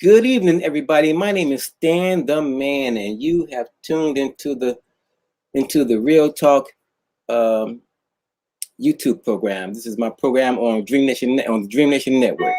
Good evening, everybody. My name is Stan the Man, and you have tuned into the Real Talk um, YouTube program. This is my program on on the Dream Nation Network.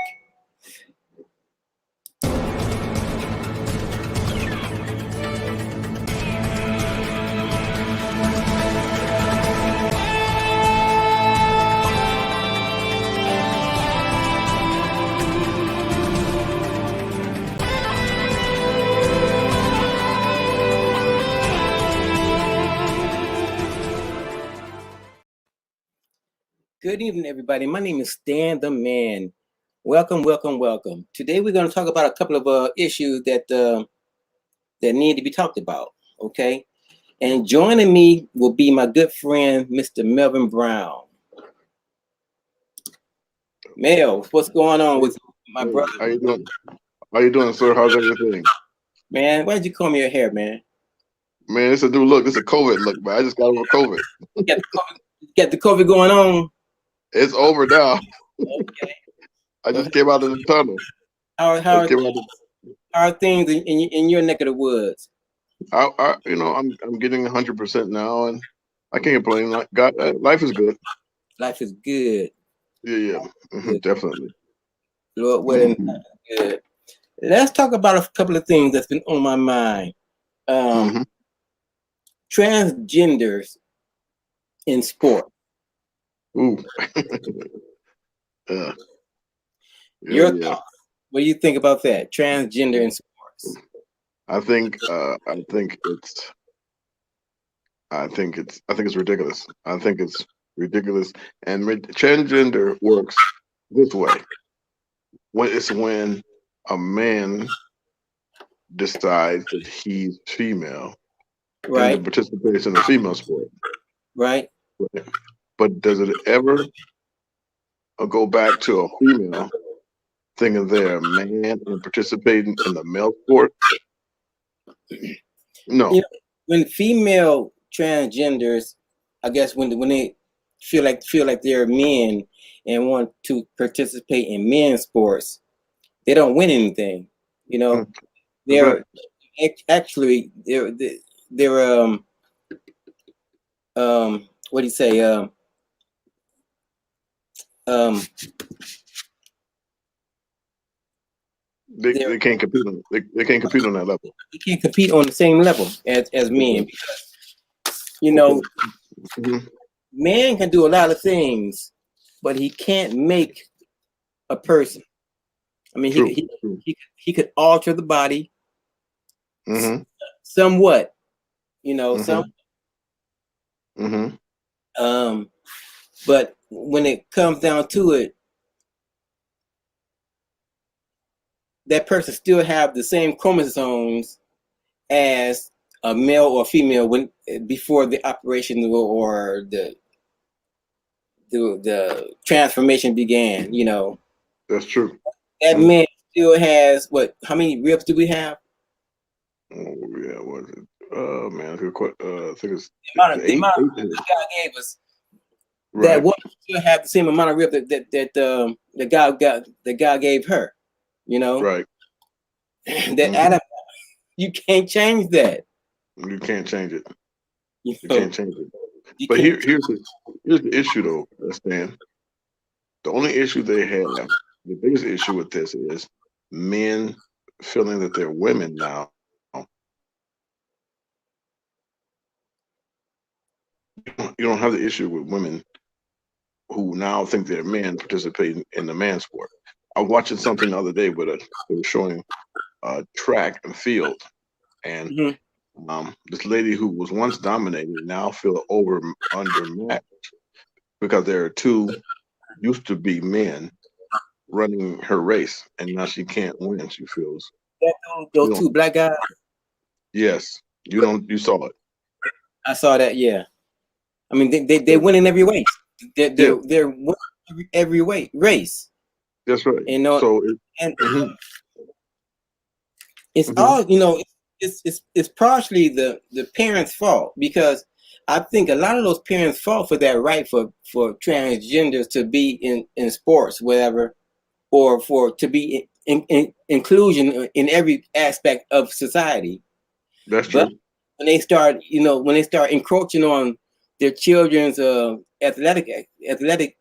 Good evening, everybody. My name is Stan the Man. Welcome, welcome, welcome. Today we're going to talk about a couple of issues that need to be talked about. Okay, and joining me will be my good friend, Mr. Melvin Brown. Mel, what's going on with my brother? How you doing? How you doing, sir? How's everything? Man, why'd you comb your hair, man? Man, it's a new look. It's a COVID look, man. I just got over COVID. Got the COVID going on. It's over now. Okay. I just came out of the tunnel. How are things in your neck of the woods? I'm getting 100% now, and I can't complain. Life is good. Life is good. Yeah, definitely. Lord willing, life is good. Let's talk about a couple of things that's been on my mind. Transgenders in sport. Ooh. Your thoughts? What do you think about that? Transgender in sports. I think it's ridiculous. I think it's ridiculous. And transgender works this way. When a man decides that he's female, right, and participates in a female sport, right. But does it ever go back to a female thinking they're a man and participating in the male sport? No. When female transgenders, I guess when they feel like they're men and want to participate in men's sports, they don't win anything. They're actually they're what do you say? They can't compete on they can't compete on that level. They can't compete on the same level as men because man can do a lot of things, but he can't make a person. I mean, he could alter the body somewhat, but when it comes down to it, that person still have the same chromosomes as a male or female before the operation or the transformation began. That's true. That man still has what? How many ribs do we have? Oh yeah, what is it? Man, I think it's the amount of ribs that God gave us. Right. That woman still have the same amount of ribs that God gave her. Right. That Adam, you can't change that. You can't change it. You can't change it. But here's the issue, though, Stan. The only issue they have, the biggest issue with this is men feeling that they're women now. You don't have the issue with women who now think they're men participating in the man sport. I was watching something the other day where they were showing track and field, and this lady who was once dominating now feel undermatched because there are two used to be men running her race, and now she can't win. She feels those two black guys. Yes, you saw it. I saw that. Yeah, I mean they win in every way. They're winning every race. That's right. So it's all it's partially the parents' fault, because I think a lot of those parents fought for that right for transgenders to be in sports, whatever, or to be inclusion in every aspect of society. That's But true. when they start, when they start encroaching on their children's athletic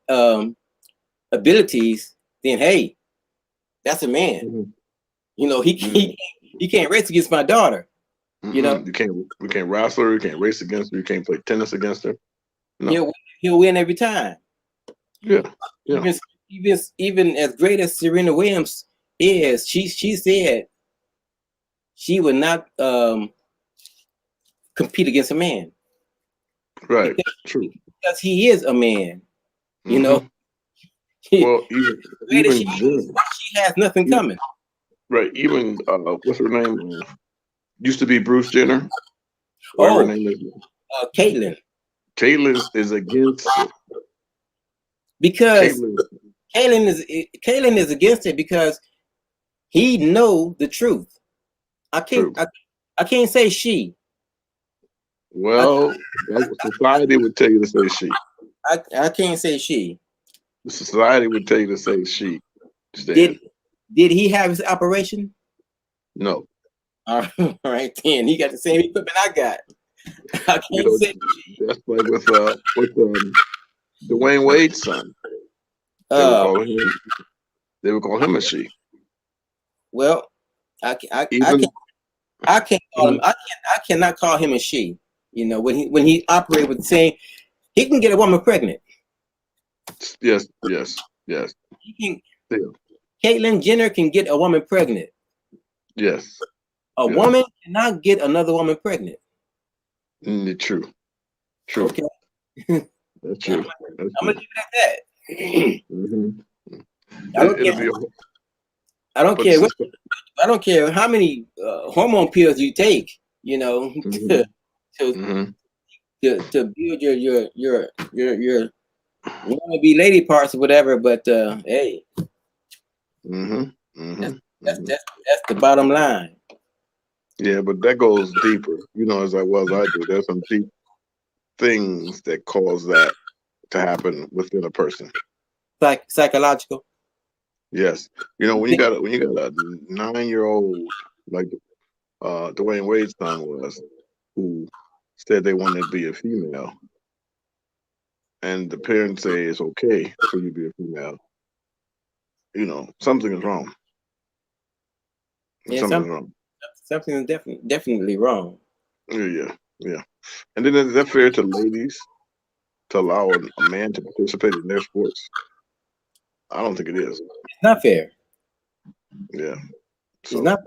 abilities, then hey, that's a man. Mhm. He Mhm. he can't race against my daughter. You can't wrestle her. You can't race against her. You can't play tennis against her. No. He'll win every time. Yeah. Yeah. Even as great as Serena Williams is, she said she would not compete against a man Right. because, True. because he is a man. You know, Hmm. Well, great as even Jenner, she has nothing coming. right? Even what's her name? Used to be Bruce Jenner, whatever her Oh, name is. Caitlyn, Caitlyn is against it. because Caitlyn, Caitlyn is against it because he know the truth. I can't true. I can't say she. Well, that's what society would tell you to say she. I can't say she. The society would tell you to say she. Stan. Did he have his operation? No. All right, then he got the same equipment I got. I You can't know, say. that's like with Dwayne Wade's son. They would Uh, call him. They would call him a she. well, I ca- Even I can't call him. I cannot call him a she. When he operated with saying he can get a woman pregnant. yes, yes, yes. He can. Still, Caitlyn Jenner can get a woman pregnant. yes, A yes. woman cannot get another woman pregnant. True, true. Okay, That's I'm, true. That's I'm true. gonna leave it at that. Hmm. I don't care. It'll be, I don't but care. I don't care how many hormone pills you take. hmm To hmm to build your wanna be lady parts or whatever. But hey, hmm that's hmm that's hmm that's that's the bottom line. Yeah, but that goes deeper. As well as I do. There's some deep things that cause that to happen within a person. Psychological. Yes, when you got a 9-year-old like Dwayne Wade's son was, who said they wanted to be a female, and the parents say it's okay for you to be a female. Something is wrong. Yeah, Something's wrong. something is definitely wrong. Yeah, yeah, yeah. And then is that fair to ladies to allow a man to participate in their sports? I don't think it is. It's not fair. Yeah. It's So not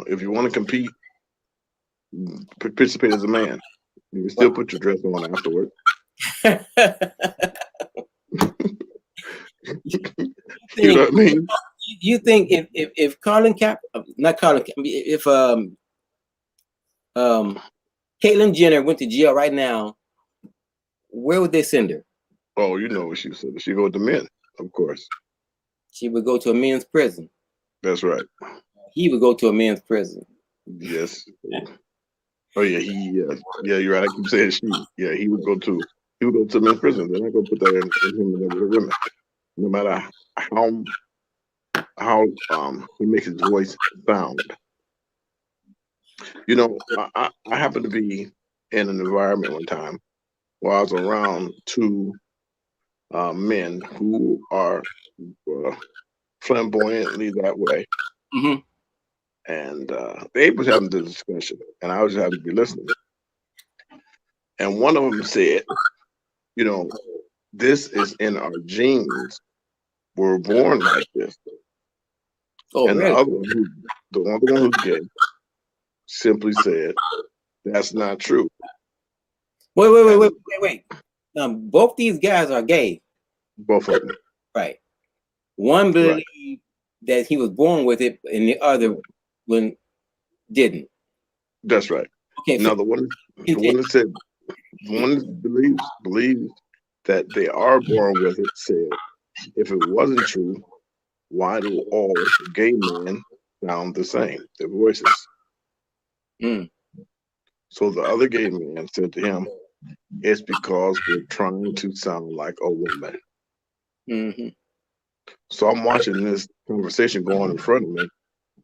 if you want to compete, participate as a man. You can still fair. put your dress on afterward. You know think what I mean? you think if Colin Cap not Colin if um Caitlyn Jenner went to jail right now, where would they send her? Oh, you know what she said. She go to men, of course. She would go to a men's prison. That's right. He would go to a men's prison. Yes. Oh yeah, yeah, you're right. I keep saying she. Yeah, he would go to men's prison. They're not gonna put that in him and with women. No matter how he makes his voice sound. I happened to be in an environment one time where I was around two men who are uh, flamboyantly that way, Mm-hmm. and they was having the discussion, and I was just having to be listening. And one of them said, you know, this is in our genes. We're born like this. Oh, And the really? other one, the other one who's gay, simply said, "That's not true." And Wait. Both these guys are gay, both of them, right? One right? believed that he was born with it, and the other Right. one didn't. That's right. Okay, Now the one continue. that said, the one that believes that they are born with it said, if it wasn't true, why do all gay men sound the same? Their voices. Mm, So the other gay man said to him, it's because we're trying to sound like a woman. hmm So I'm watching this conversation going in front of me,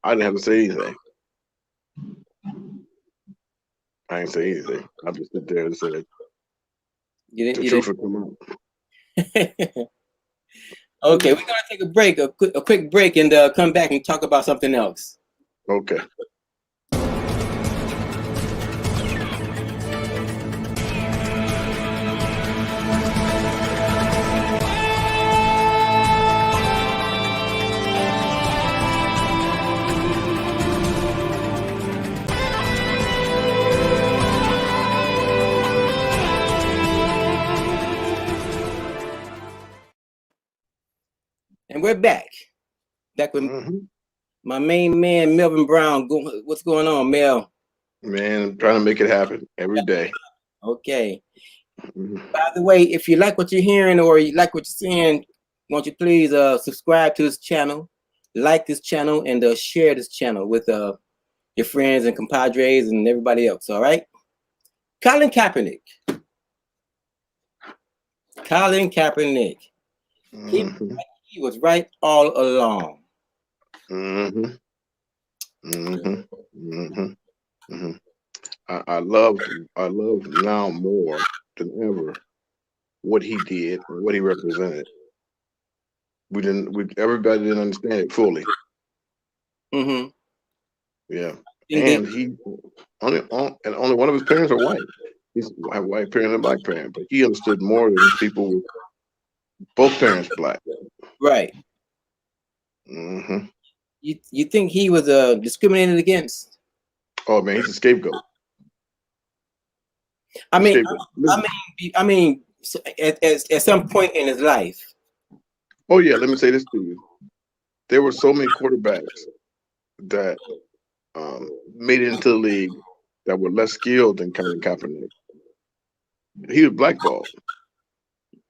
I didn't have to say anything. I didn't say anything. I just sit there and said, the truth will come out. Okay, we're gonna take a break, a quick break, and come back and talk about something else. Okay. And we're back with my main man, Melvin Brown. What's going on, Mel? Man, I'm trying to make it happen every day. Okay. By the way, if you like what you're hearing or you like what you're seeing, won't you please subscribe to this channel, like this channel, and share this channel with your friends and compadres and everybody else, all right? Colin Kaepernick. He was right all along. I love now more than ever what he did and what he represented. Everybody didn't understand it fully. Yeah. And he only one of his parents are white. He's a white parent and a black parent, but he understood more than people with both parents black. Right. You think he was discriminated against? Oh man, he's a scapegoat. I mean, at some point in his life. Oh yeah, let me say this to you. There were so many quarterbacks that made it into the league that were less skilled than Colin Kaepernick. He was blackballed.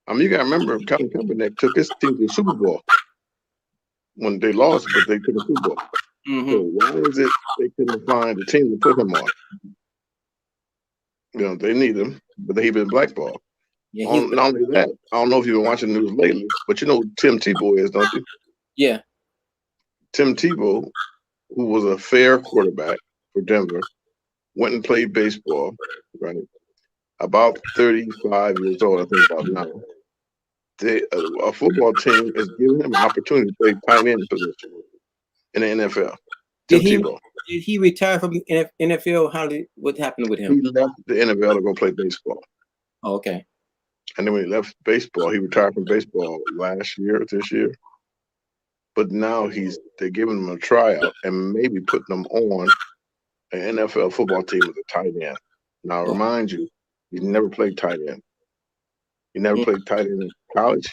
I mean, you gotta remember, Colin Kaepernick took his team to the Super Bowl when they lost, but they took the Super Bowl. So why is it they couldn't find a team to put him on? You know, they need him, but he been blackballed. Yeah, not only that, I don't know if you've been watching the news lately, but you know who Tim Tebow is, don't you? Yeah. Tim Tebow, who was a fair quarterback for Denver, went and played baseball, right? About 35 years old, I think about now. A football team is giving him an opportunity to play tight end position in the NFL. Tim Tebow. Did he retire from the NFL? What happened with him? He left the NFL to go play baseball. Oh, okay. And then when he left baseball, he retired from baseball this year. But now they're giving him a tryout and maybe putting him on an NFL football team as a tight end. Now, I remind you, he never played tight end. He never played tight end in college.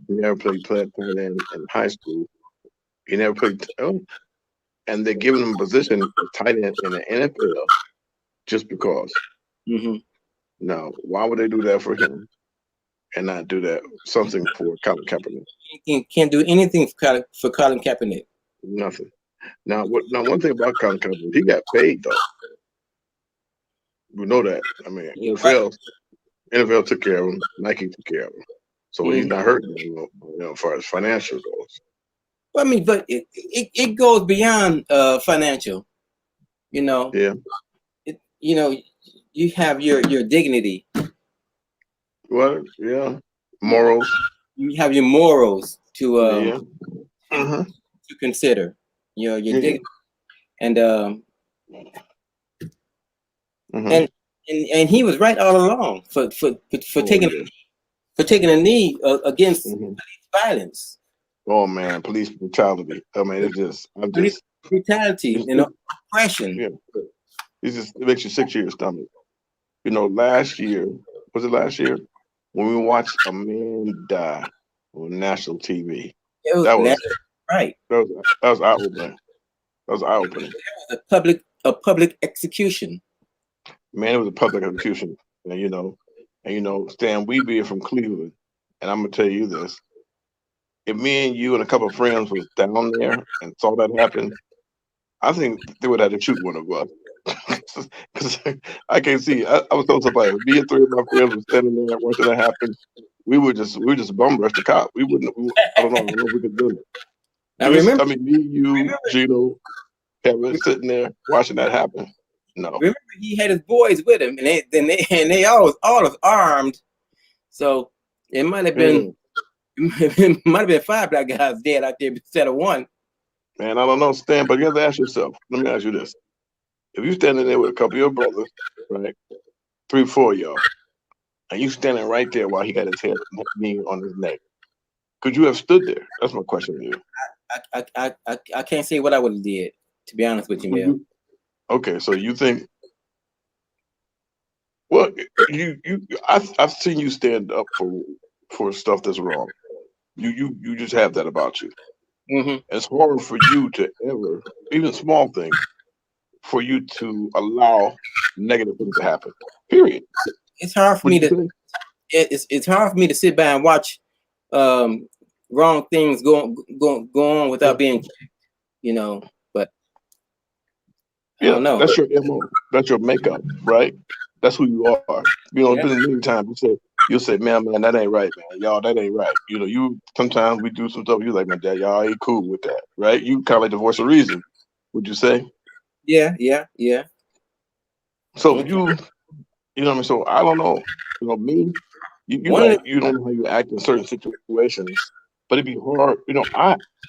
He never played tight end in high school. He never played. And they're giving him a position of tight end in the NFL just because. Now, why would they do that for him and not do that something for Colin Kaepernick? He can't do anything for Colin Kaepernick. Nothing. Now, one thing about Colin Kaepernick, he got paid though. We know that. I mean, NFL took care of him. Nike took care of him, so he's not hurting. As far as financial goes. Well, I mean, but it goes beyond financial. You know. Yeah. You have your dignity. Well, yeah. Morals. You have your morals to consider. Your dignity, and and he was right all along for taking a knee against police violence. Oh man, police brutality. I mean, police brutality and oppression. Yeah, it makes you sick to your stomach. You know, last year when we watched a man die on national TV? That was eye-opening. That was eye-opening. It was a public execution. Man, it was a public execution. And Stan, we being from Cleveland, and I'm gonna tell you this: if me and you and a couple of friends was down there and saw that happen, I think they would have to shoot one of us. Because I can't see. I was telling somebody, me and three of my friends were standing there watching that happen. We would just bum rush the cop. We wouldn't. I don't know if we could do it. I remember. I mean, me, you, Remember, Gino, Kevin sitting there watching that happen. No. remember, he had his boys with him, and they all was armed. So it might have been it might have been 5 black guys dead out there instead of 1. Man, I don't know, Stan, but you have to ask yourself. Let me ask you this: if you standing there with a couple of your brothers, right, 3, 4 of y'all, and you standing right there while he got his head knee on his neck, could you have stood there? That's my question to you. I can't say what I would have did, to be honest with you, Mel. Okay, so you think? Well, I've seen you stand up for stuff that's wrong. You just have that about you. Mm-hmm. It's hard for you to ever, even small things, for you to allow negative things to happen. Period. It's hard for me to. It's hard for me to sit by and watch wrong things go on without being checked, you know. But I don't know. That's your MO. That's your makeup, right? That's who you are. You know, been many times you'll say, man, that ain't right, man. Y'all, that ain't right. You know, you sometimes we do some stuff. You like, man, Dad, y'all ain't cool with that, right? You kind of like the voice of reason. Would you say? Yeah. So you know what I mean. So I don't know. You know me. You don't know how you act in certain situations, but it'd be hard. You know,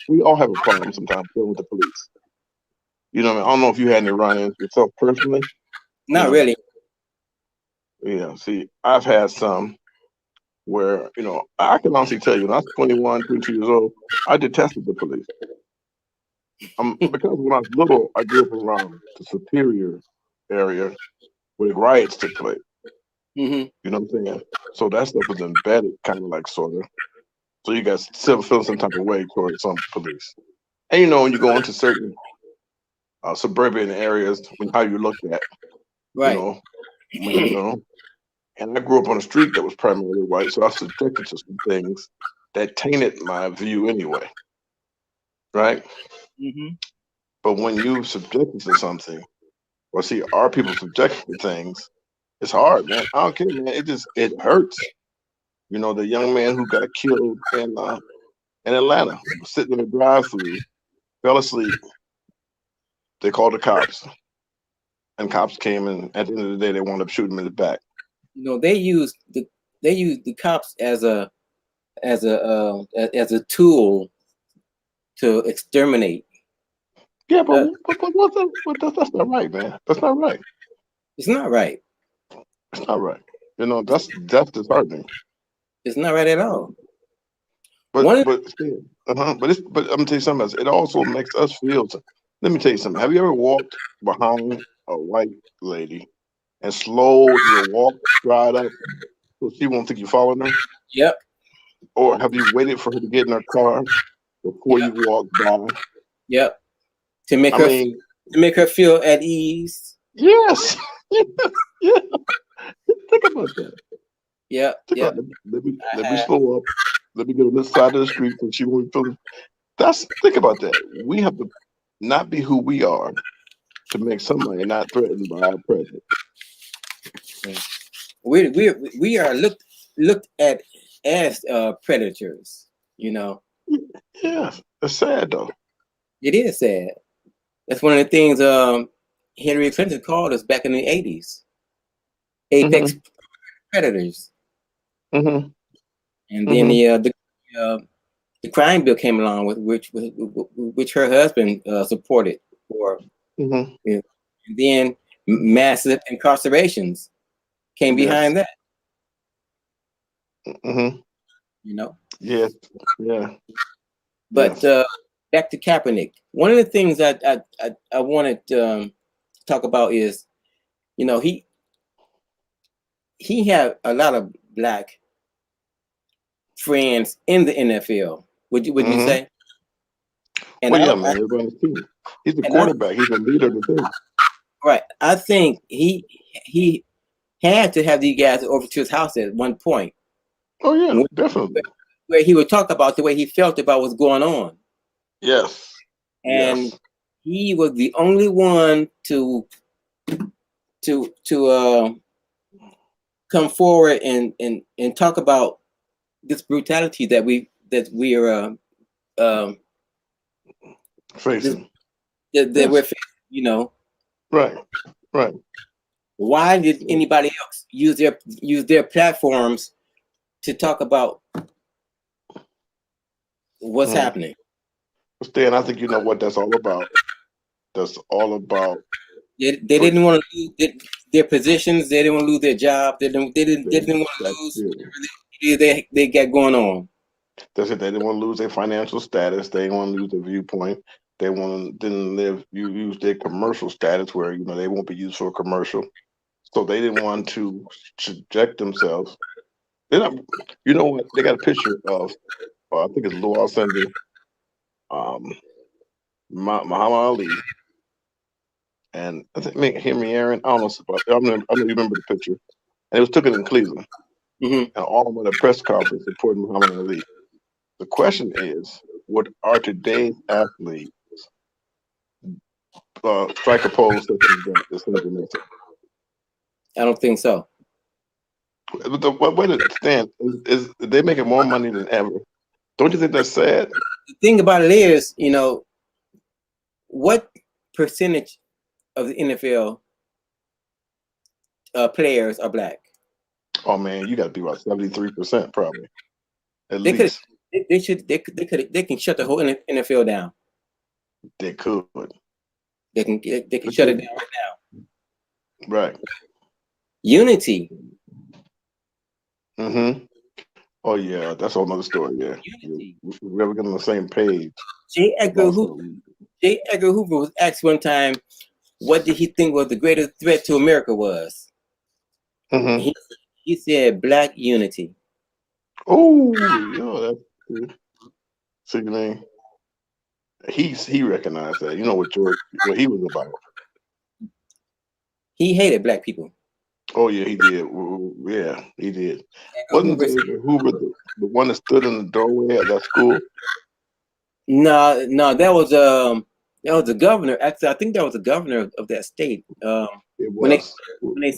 we all have a problem sometimes dealing with the police. You know what I mean? I don't know if you had any run-ins yourself personally. Not really. Yeah. See, I've had some where, you know, I can honestly tell you, when I was 21, 22 years old, I detested the police. Because when I was little, I grew up around the Superior area where the riots took place. Mm-hmm. You know what I'm saying? So that stuff was embedded, kind of like sort of. So you guys still feel some type of way towards some police. And you know, when you go into certain suburban areas, how you look at, Right. You know, and I grew up on a street that was primarily white, so I was subjected to some things that tainted my view anyway, right? Mm-hmm. But when you subjected to something, or see our people subjected to things, it's hard, man. I don't care, man. It hurts. You know, the young man who got killed in Atlanta, sitting in a drive-through, fell asleep. They called the cops, and cops came, and at the end of the day, they wound up shooting him in the back. You know, they used the cops as a tool to exterminate. Yeah, but that's not right, man. That's not right. It's not right. It's not right. You know, that's disheartening. It's not right at all. But I'm gonna tell you something else. It also makes us feel. Let me tell you something. Have you ever walked behind a white lady and slowed your walk stride up so she won't think you're following her? Yep. Or have you waited for her to get in her car before you walk by? Yep. To make her feel at ease. Yes. Yeah. Think about that. Yeah. Yeah. Let me slow up. Let me get on this side of the street so she won't feel. Think about that. We have to not be who we are to make somebody not threatened by our presence. We are looked at as predators. You know. Yeah, it's sad though. It is sad. That's one of the things Hillary Clinton called us back in the 80s. Apex predators. Mm-hmm. And then the crime bill came along with which her husband supported for. Mm-hmm. And then massive incarcerations came behind that. Mm-hmm. You know. Yes. Yeah. But back to Kaepernick. One of the things I wanted to talk about is, you know, he had a lot of black friends in the NFL. Would you say? And well, yeah, man. Everybody on the team. He's the quarterback. He's the leader of the team. Right. I think he had to have these guys over to his house at one point. Oh yeah, definitely. Where he would talk about the way he felt about what's going on. Yes. And he was the only one to come forward and talk about this brutality that we are facing. That Yes. we're, you know. Right. Right. Why did anybody else use their platforms to talk about what's happening? Stan, I think you know what that's all about. That's all about. They didn't want to lose their positions. They didn't want to lose their job. They didn't want to lose whatever they got going on. That's it. They didn't want to lose their financial status. They didn't want to lose their viewpoint. They didn't use their commercial status where they won't be used for a commercial. So they didn't want to subject themselves. They're not. You know what? They got a picture of. I think it's Lou Alcindor, Muhammad Ali, and I think hear me, Aaron. I don't know. I don't remember the picture. And it was taken in Cleveland, and all of them at a press conference supporting Muhammad Ali. The question is, what are today's athletes strike a pose such as that? I don't think so. But the way to stand is they making more money than ever. Don't you think that's sad? The thing about it is, what percentage of the NFL players are black? Oh man, you got to be about 73% probably, at least. They can shut the whole NFL down. They could. They can shut it down right now. Right. Unity. Oh yeah, that's a whole nother story. Yeah. Unity. We're never getting on the same page. J. Edgar Hoover was asked one time, what did he think was the greatest threat to America was? He said black unity. Oh, yeah, that's good. See your name? He recognized that. You know what he was about. He hated black people. Oh yeah, he did. Yeah, he did. Wasn't Hoover the one that stood in the doorway at that school? No, that was the governor. Actually, I think that was the governor of that state. It was when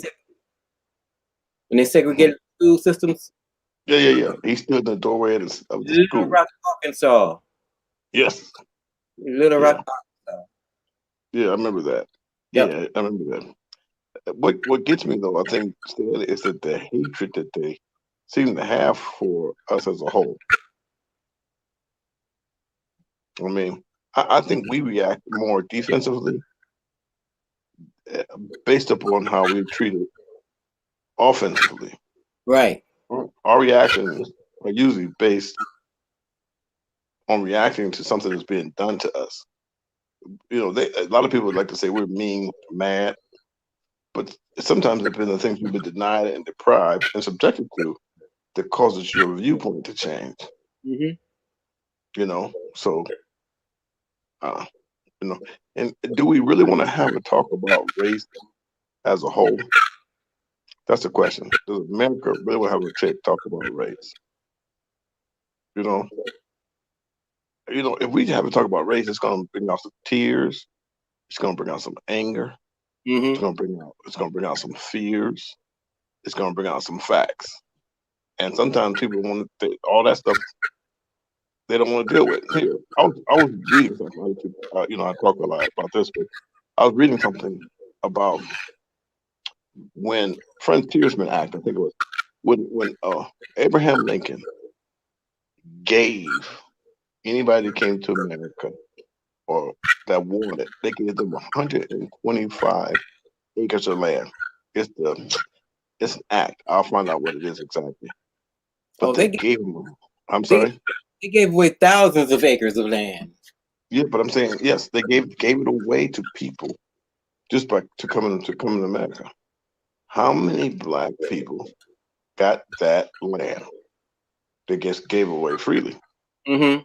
they segregated school systems. Yeah. He stood in the doorway of the school. Little Rock, Arkansas. Yes. Little Rock, Arkansas. Yeah, I remember that. Yep. Yeah, I remember that. What gets me though, I think, is that the hatred that they seem to have for us as a whole. I mean, I think we react more defensively based upon how we're treated offensively. Right. Our reactions are usually based on reacting to something that's being done to us. A lot of people would like to say we're mean, mad, but sometimes it's been the things we've been denied and deprived and subjected to that causes your viewpoint to change. So, and do we really want to have a talk about race as a whole? That's the question. Does America really want to have a talk about race? If we have a talk about race, it's going to bring out some tears. It's going to bring out some anger. It's going to bring out some fears. It's going to bring out some facts. And sometimes people want to all that stuff. They don't want to deal with. Here, I was reading something. I talk a lot about this, but I was reading something about when Frontiersman Act. I think it was when Abraham Lincoln gave anybody that came to America or that wanted, they gave them 125 acres of land. It's an act. I'll find out what it is exactly. But they gave them. I'm sorry. They gave away thousands of acres of land. Yeah, but I'm saying yes, they gave it away to people just to come to America. How many black people got that land? They just gave away freely. And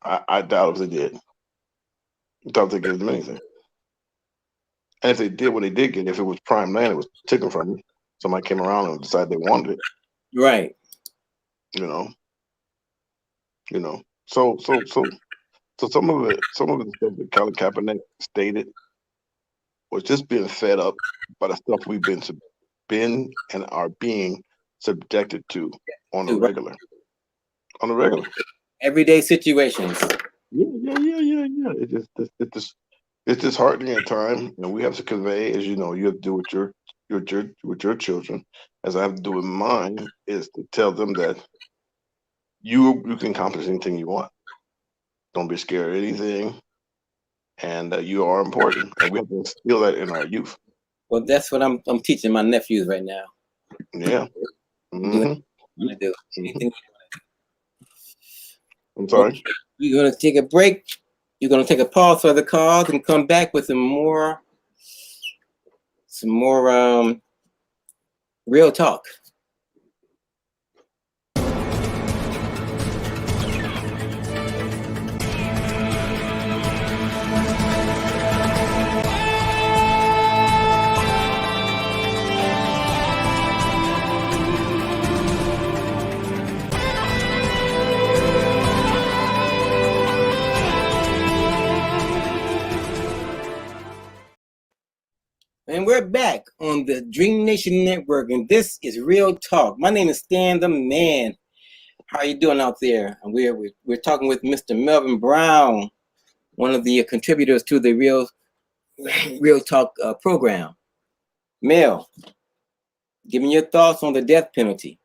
I doubt if they did. I doubt they gave them anything. And if they did, what they did get, if it was prime land, it was taken from them. Somebody came around and decided they wanted it. Right. So some of the stuff that Colin Kaepernick stated was just being fed up by the stuff we've been and are being subjected to on a regular. Everyday situations. Yeah. It's disheartening at times, and we have to convey, as you know, you have to do with your children, as I have to do with mine, is to tell them that you can accomplish anything you want. Don't be scared of anything, and that you are important, and we have to instill that in our youth. Well, that's what I'm teaching my nephews right now. Yeah. Do Mm-hmm. anything you want to do. Mm-hmm. Anything. I'm sorry. Okay, we're gonna take a break. You're gonna take a pause for the calls and come back with some more real talk. And we're back on the Dream Nation Network, and this is Real Talk. My name is Stan the Man. How are you doing out there? And we're talking with Mr. Melvin Brown, one of the contributors to the Real Talk program. Mel, give me your thoughts on the death penalty.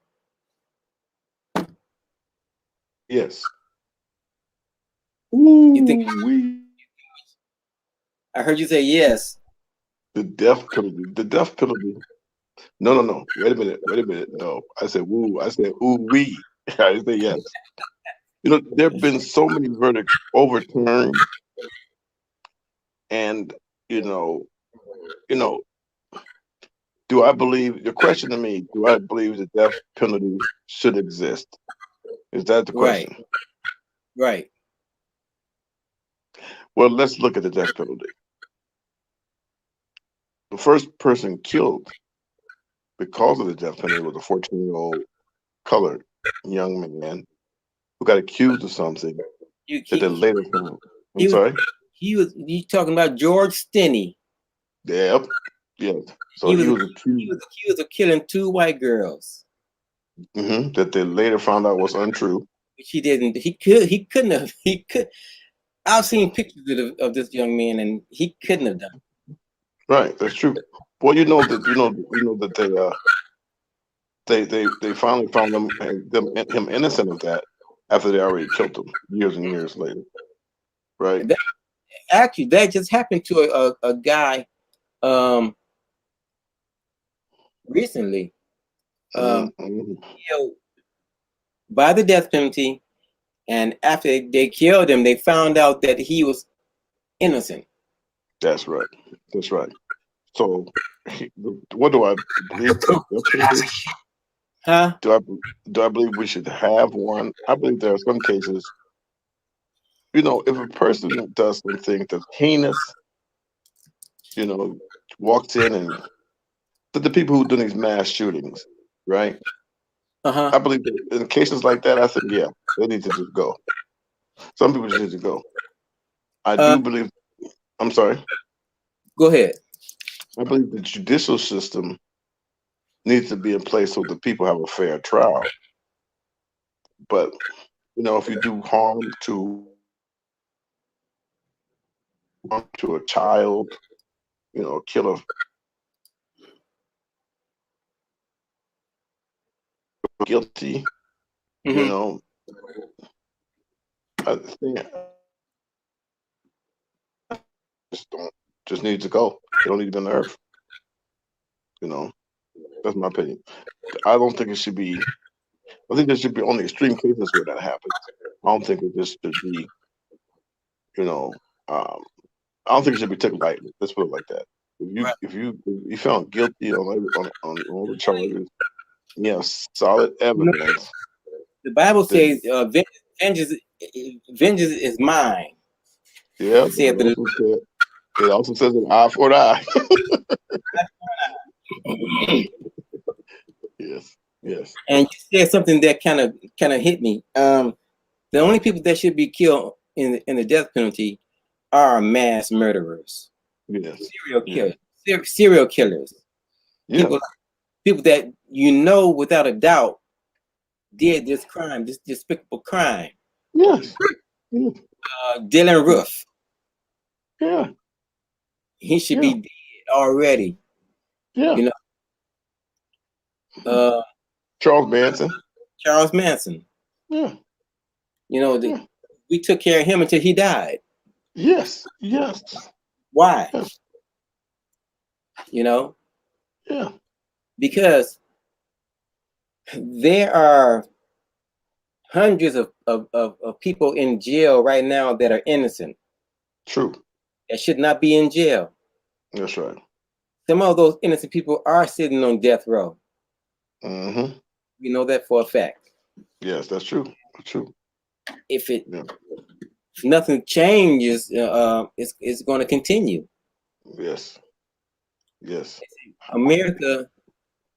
Yes. You think? I heard you say yes. The death penalty. The death penalty. No. Wait a minute. No, I said woo. I said ooh wee. I said yes. You know, there have been so many verdicts overturned, and you know, do I believe? The question to me: do I believe the death penalty should exist? Is that the question? Right. Well, let's look at the death penalty. The first person killed because of the death penalty was a 14-year-old colored young man who got accused of something that they later found. I'm sorry? You talking about George Stinney. Yep. Yes. So he was accused of killing 2 white girls. That they later found out was untrue. Which he didn't. He couldn't have. He could. I've seen pictures of this young man, and he couldn't have done it. Right. That's true. Well, you know that they finally found him innocent of that after they already killed him years and years later. Right. Actually, that just happened to a guy recently. Killed by the death penalty, and after they killed him, they found out that he was innocent. That's right. That's right. So, what do I believe? Huh? Do I believe we should have one? I believe there are some cases. You know, if a person does something that's heinous, you know, walks in and the people who do these mass shootings, right? I believe that in cases like that, I think, yeah, they need to just go. Some people just need to go. I do believe. I'm sorry. Go ahead. I believe the judicial system needs to be in place so that people have a fair trial. But you know, if you do harm to a child, you know, kill a guilty, you know, I think just need to go. They don't need to be on the earth. You know, that's my opinion. I don't think it should be. I think there should be only extreme cases where that happens. I don't think it just should be. You know, I don't think it should be taken lightly. Let's put it like that. If you found guilty on all the charges, you have solid evidence. The Bible says, "Vengeance is mine." Yeah, it also says an eye for an eye. Yes. And you said something that kind of hit me. The only people that should be killed in the death penalty are mass murderers. Yes. Serial killers. Yeah. People that you know without a doubt did this crime, this despicable crime. Yes. Yeah. Dylan Roof. Yeah. He should Yeah. be dead already. Yeah. You know, Charles Manson. Charles Manson. Yeah. You know, Yeah. we took care of him until he died. Yes. Yes. Why? Yes. You know, Yeah. because there are hundreds of people in jail right now that are innocent, True. that should not be in jail. That's right. Some of those innocent people are sitting on death row. Mm-hmm. We know that for a fact. Yes, that's true. That's true. If Yeah. nothing changes, it's going to continue. Yes. Yes. America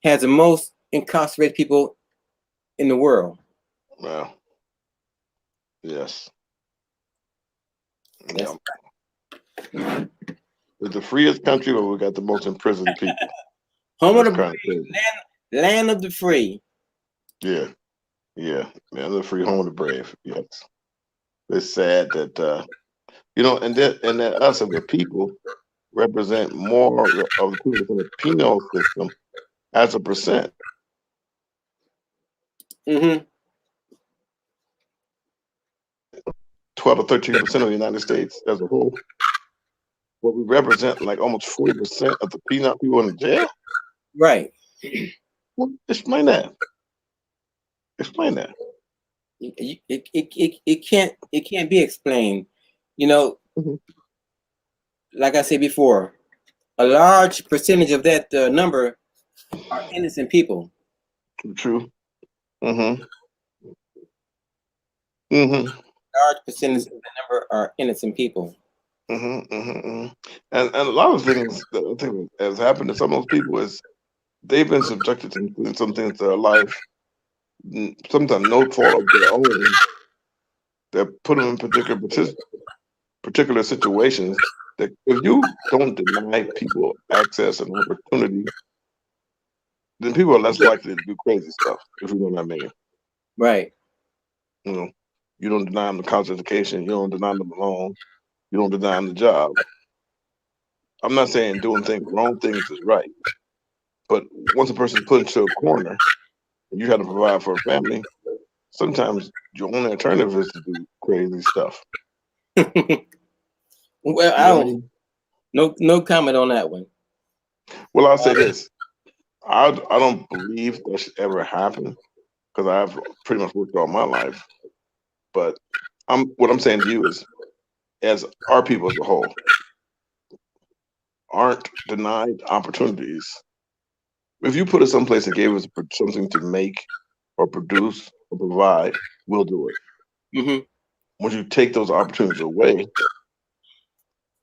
has the most incarcerated people in the world. Well. Yes. That's Yeah. It's the freest country, but we got the most imprisoned people. home of That's the kind of crazy. land of the free. Yeah. Yeah. Man, the free home of the brave. Yes. It's sad that and that us of the people represent more of the people in the penal system as a percent. Mm-hmm. 12 to 13% of the United States as a whole. But we represent like almost 40% of the penal people in jail. Right. Well, explain that. Explain that. It can't be explained. You know, Mhm. like I said before, a large percentage of that number are innocent people. True. Mm-hmm. Mm-hmm. Large percentage of the number are innocent people. Mm-hmm. Mm-hmm. And a lot of things that I think has happened to some of those people is they've been subjected to doing some things in their life, sometimes no fault of their own, that put them in particular situations that if you don't deny people access and opportunity, then people are less likely to do crazy stuff, if you know what I mean. Right. You know, you don't deny them the college education, you don't deny them a loan, you don't deny them the job. I'm not saying doing wrong things is right, but once a person's put into a corner and you have to provide for a family, sometimes your only alternative is to do crazy stuff. Well, You I know what I don't. mean? No comment on that one. Well, I'll say this. I don't believe that should ever happen because I've pretty much worked all my life. But what I'm saying to you is, as our people as a whole aren't denied opportunities, if you put us someplace and gave us something to make or produce or provide, we'll do it. Mm-hmm. Once you take those opportunities away,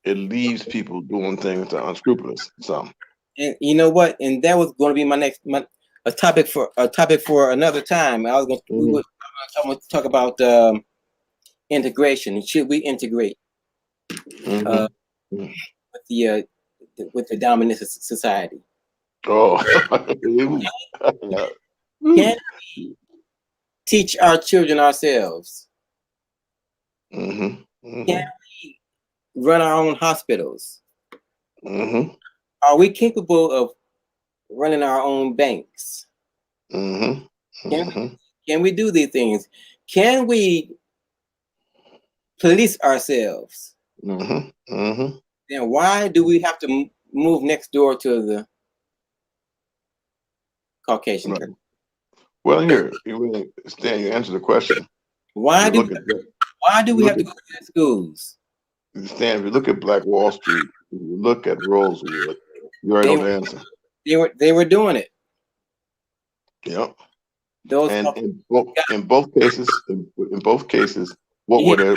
it leaves people doing things that are unscrupulous. So, And you know what? And that was going to be a topic for another time. I was going mhm, to talk about integration. Should we integrate uh, mhm, mhm. with the dominant society? Oh, Can we teach our children ourselves? mhm, Can mhm, we run our own hospitals? mhm, Are we capable of running our own banks? mhm, Can mhm, can we do these things? Can we police ourselves? mhm, mhm. Then why do we have to move next door to the Caucasian Right. country? Well, here, Stan, you answer the question. Why You do look at why do you we look have to at go to the schools? Stan. If you look at Black Wall Street, if you look at Rosewood, you already know They the answer. they were doing it. Yep. Those And Caucasian in both cases, guys,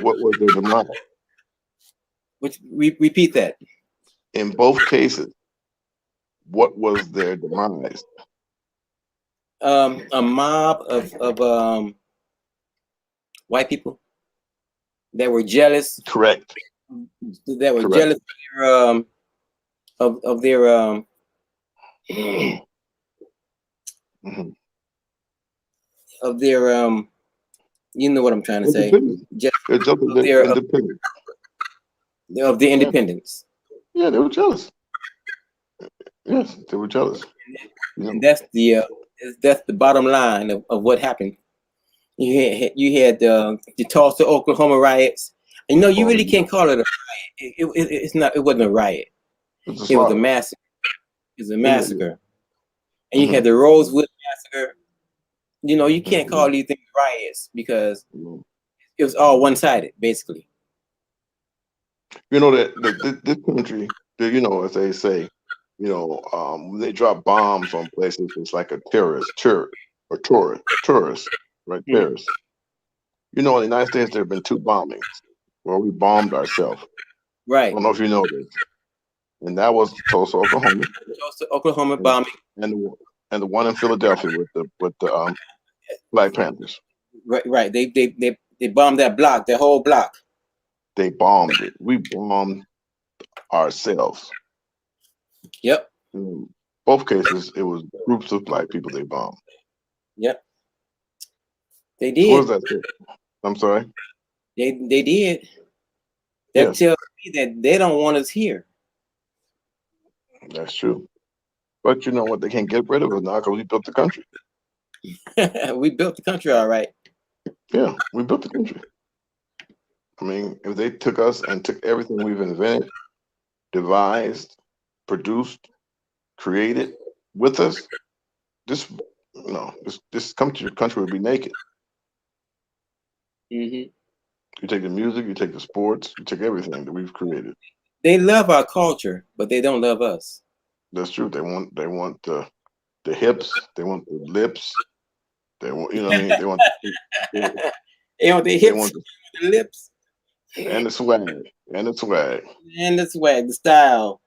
what was their demise? which repeat that. In both cases, what was their demise? A mob of white people that were jealous, Correct. that were Correct. jealous of their Mhm. of their You know what I'm trying to say. Independent. Just They're just they're independent. of the Yeah. independence. Yeah, they were jealous. Yes, they were jealous. You And know, that's the bottom line of what happened. You had the Tulsa, Oklahoma riots. You know, you really can't call it a riot. It's not. It wasn't a riot. it's a It was a slaughter. massacre. It was a Yeah. massacre. And you had the Rosewood massacre. You know, you can't call these things riots because it was all one-sided, basically. You know that this country, you know, as they say, you know, when they drop bombs on places, it's like a tourist, right? Mhm. Terrorists. You know, in the United States, there have been 2 bombings where we bombed ourselves. I Right. don't know if you know this, and that was Tulsa, Oklahoma, Tulsa, Oklahoma and bombing. and the one in Philadelphia with the Black Panthers. Right. They bombed that block, that whole block. They bombed it. We bombed ourselves. Yep. In both cases, it was groups of Black people they bombed. Yep. They So what did. does that say? I'm sorry. They did. That Yes, tells me that they don't want us here. that's true. But you know what? They can't get rid of us now because we built the country. We built the country all right. Yeah, we built the country. I mean, if they took us and took everything we've invented, devised, produced, created with us, this this country would be naked. Hmm. You take the music, you take the sports, you take everything that we've created. They love our culture, but they don't love us. That's true. They want the hips, they want the lips, they want, you know what I mean? They want the They hips, want the, the lips, and the swag, and the swag. and the swag, the style.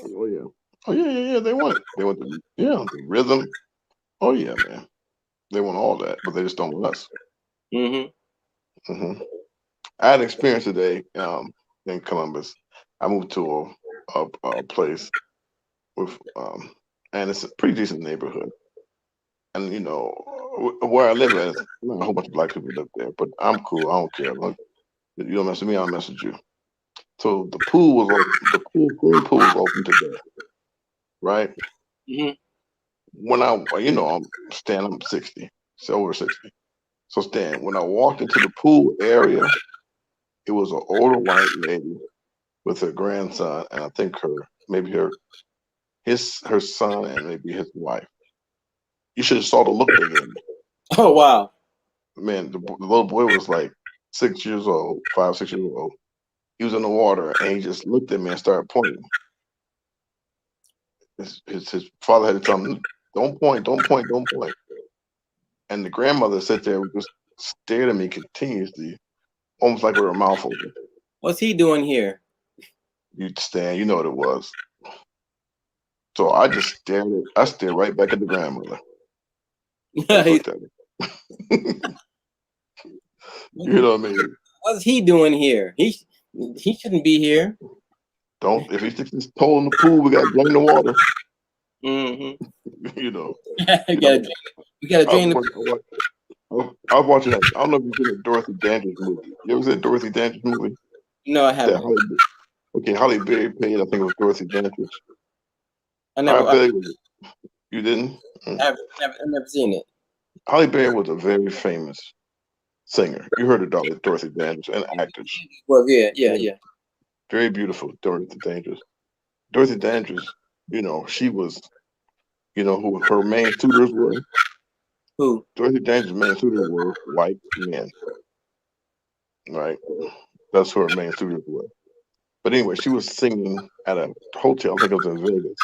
Oh yeah. Oh yeah. They want it. They want the rhythm. Oh yeah, man. They want all that, but they just don't want us. Hmm. hmm I had an experience today in Columbus. I moved to a place with and it's a pretty decent neighborhood. And you know where I live at, not a whole bunch of Black people live there, but I'm cool. I don't care. Look, you don't mess with me, I'll mess with you. So the pool was open. The swimming pool was open today, right? Hmm. When I'm Stan, I'm 60, so over 60. So Stan, when I walked into the pool area, it was an older white lady with her grandson, and I think her son, and maybe his wife. You should have saw the look they gave me. Oh wow. Man, the little boy was like 6 years old, 5, 6 years old. He was in the water, and he just looked at me and started pointing. His father had to tell him, "Don't point, don't point, don't point." And the grandmother sat there and just stared at me continuously, almost like with her mouth open. What's he doing here? You stand, you know what it was. So I just stared right back at the grandmother. I just looked at her. You know what I mean? What's he doing here? He shouldn't be here. Don't if he sticks his toe in the pool, we gotta drain the water. Hmm. You know. we You know. gotta I was drain the. watching, I was watching that. I don't know if you've seen the Dorothy Dandridge movie. You ever seen the Dorothy Dandridge movie? No, I That haven't. Holly Berry played. I think it was Dorothy Dandridge. I I never. bet it was. You didn't. I've never seen it. Holly Berry was a very famous singer. You heard of Dorothy Dandridge, an actress. Well, yeah, Very, yeah. very beautiful, Dorothy Dandridge. Dorothy Dandridge, she was, who her main suitors were. Who? Dorothy Dandridge's main suitors were white men, right? That's who her main suitors were. But anyway, she was singing at a hotel, I think it was in Vegas,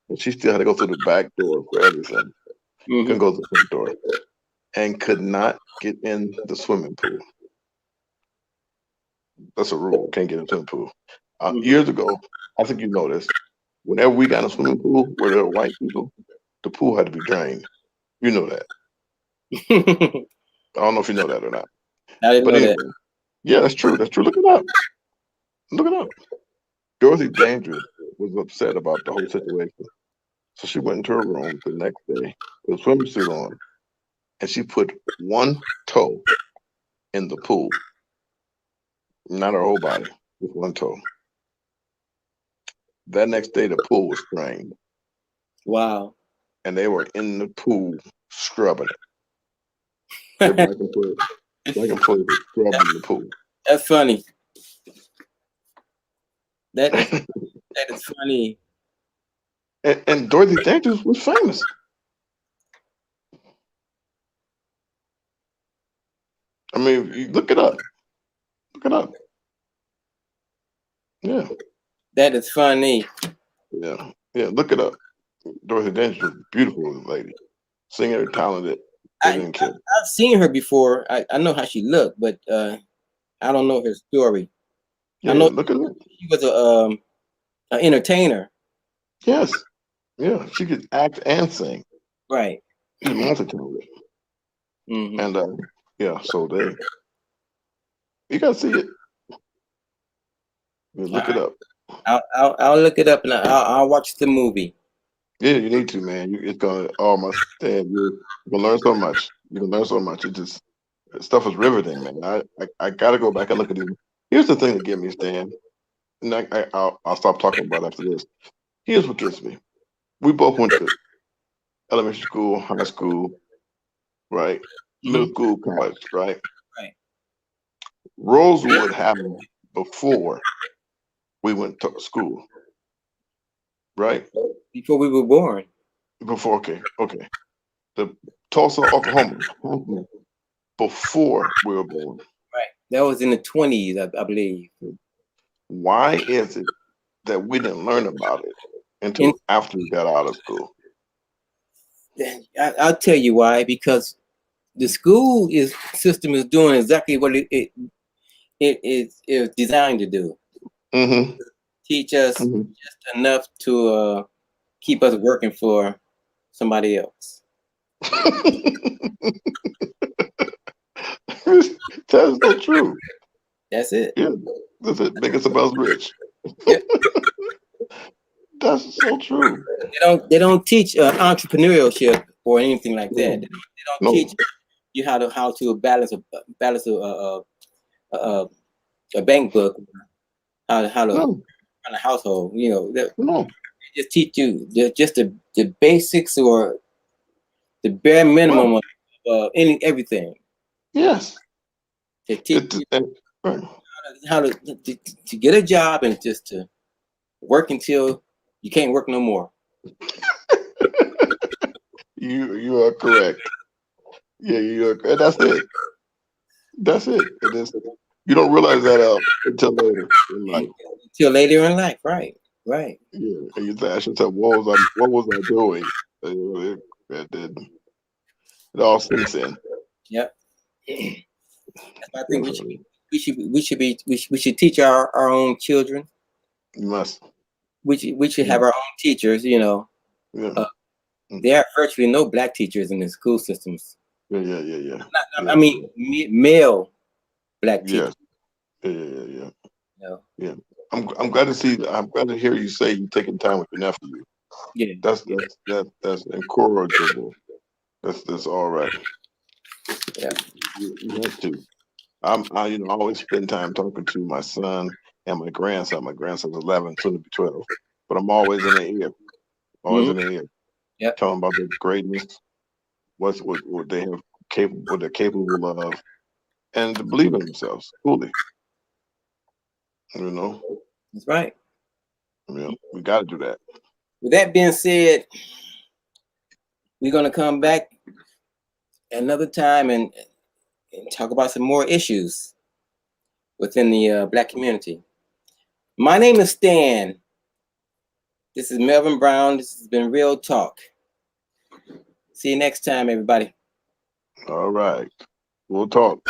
and she still had to go through the back door for everything. Hmm. Couldn't go to the front door, and could not get in the swimming pool. That's a rule. Can't get into the pool. Years ago, I think you noticed, whenever we got in a swimming pool where there were white people, the pool had to be drained. You know that. I I don't know if you know that or not. didn't But know that. anyway, yeah, that's true. That's true. Look it up. Look it up. Dorothy Dandridge was upset about the whole situation. So she went into her room the next day with a swimsuit on, and she put one toe in the pool. Not her whole body, just one toe. That next day, the pool was drained, Wow. and they were in the pool scrubbing it. They're back and forth scrubbing the pool. That's funny. That is funny. And Dorothy Dandridge was famous. I mean, you look it up. Look it up. Yeah. That is funny. Yeah. Yeah. Look it up. Dorothy Dandridge was a beautiful lady. Singer, talented. They didn't care. I've seen her before. I know how she looked, but I don't know her story. Yeah, I know look it up. she was an entertainer. Yes. Yeah. She could act and sing. Right. She's multi-talented. Mm-hmm. And yeah, so you gotta see it. You look it up. I'll look it up and I'll watch the movie. Yeah, you need to, man. It's gonna you're gonna learn so much. You can learn so much. Stuff is riveting, man. I gotta go back and look at it. Here's the thing that gets me, Stan, and I'll stop talking about it after this. Here's what gets me. We both went to elementary school, high school, right? Middle school, college, right? Right. Rosewood happened before we went to school, right? Before we were born. Before, okay. The Tulsa, Oklahoma, before we were born. Right. That was in the 20s, I believe. Why is it that we didn't learn about it until after we got out of school? I'll tell you why. Because the school system is doing exactly what it is designed to do. Mm-hmm. Teach us just enough to keep us working for somebody else. That's so true. That's it. Yeah, that's it. Make us about rich. Yeah. That's so true. They don't teach entrepreneurship or anything like that. They don't teach you how to balance a bank book, how to run a household. You know, they just teach you just the basics or the bare minimum of everything. Yes. They teach you how to get a job and just to work until you can't work no more. You are correct. Yeah, you are. That's it. That's it. It is. You don't realize that until later in life. Until later in life, right? Right. Yeah, and you ask yourself, what was I doing? It all sinks in. Yep. I think we should teach our own children. You must. We should have our own teachers. You know, there are virtually no black teachers in the school systems. Yeah. I mean, male black teachers. Yeah. Yeah. I'm glad to see. I'm glad to hear you say you're taking time with your nephew. Yeah. That's incorrigible. That's all right. Yeah. You have to. I always spend time talking to my son and my grandson. My grandson's 11, soon to be 12. But I'm always in their ear. Always in their ear. Yep. Telling about their greatness, what they're capable of, and to believe in themselves fully. You know. That's right. We got to do that. With that being said, we're gonna come back another time and talk about some more issues within the black community. My name is Stan. This is Melvin Brown. This has been Real Talk. See you next time, everybody. All right. We'll talk.